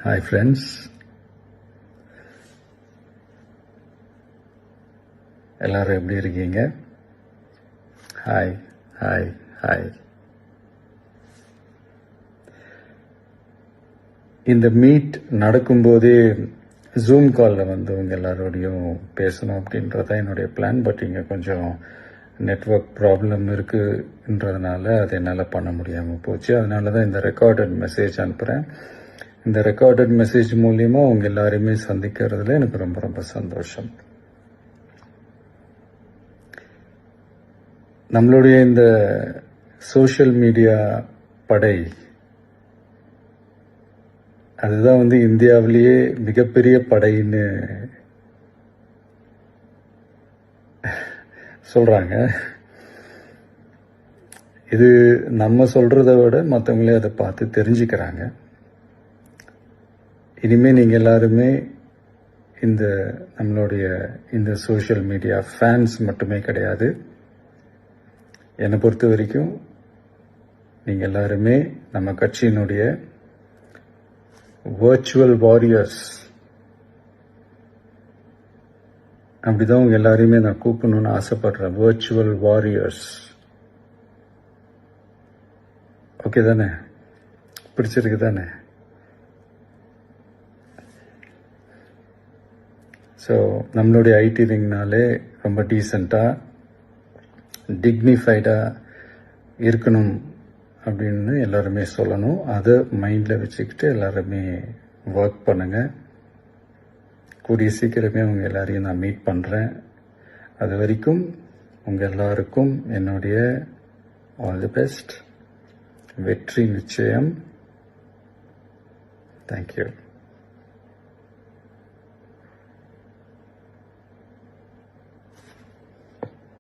Hi friends, எல்லாரும் எப்படி இருக்கீங்க? Hi hi hi. இந்த மீட் நடக்கும்போதே ஜூம் காலில் வந்து உங்க எல்லாரோடையும் பேசணும் அப்படின்றதான் என்னுடைய பிளான். பட் இங்கே கொஞ்சம் நெட்வொர்க் ப்ராப்ளம் இருக்குன்றதுனால அது என்னால் பண்ண முடியாமல் போச்சு. அதனால தான் இந்த ரெக்கார்டட் மெசேஜ் அனுப்புகிறேன். இந்த ரெக்கார்டட் மெசேஜ் மூலியமா உங்க எல்லாரையுமே சந்திக்கிறதுல எனக்கு ரொம்ப ரொம்ப சந்தோஷம். நம்மளுடைய இந்த சோஷியல் மீடியா படை, அதுதான் வந்து இந்தியாவிலேயே மிகப்பெரிய படைன்னு சொல்றாங்க. இது நம்ம சொல்றதை விட மற்றவங்களே அதை பார்த்து தெரிஞ்சுக்கிறாங்க. இனிமேல் நீங்கள் எல்லாருமே இந்த நம்மளுடைய இந்த சோஷியல் மீடியா ஃபேன்ஸ் மட்டுமே கிடையாது. என்னை பொறுத்த வரைக்கும் நீங்கள் எல்லாருமே நம்ம கட்சியினுடைய வர்ச்சுவல் வாரியர்ஸ். அப்படிதான் உங்க எல்லாரையுமே நான் கூப்பிடணும்னு ஆசைப்படுறேன். Virtual warriors. ஓகே தானே? பிடிச்சிருக்கு தானே? ஸோ நம்மளுடைய ஐடி விங்னாலே ரொம்ப டீசெண்டாக டிக்னிஃபைடாக இருக்கணும் அப்படின்னு எல்லாருமே சொல்லணும். அதை மைண்டில் வச்சுக்கிட்டு எல்லாருமே ஒர்க் பண்ணுங்கள். கூடிய சீக்கிரமே அவங்க எல்லாரையும் நான் மீட் பண்ணுறேன். அது வரைக்கும் உங்கள் எல்லாருக்கும் என்னுடைய ஆல் தி பெஸ்ட். வெற்றி நிச்சயம். தேங்க்யூ.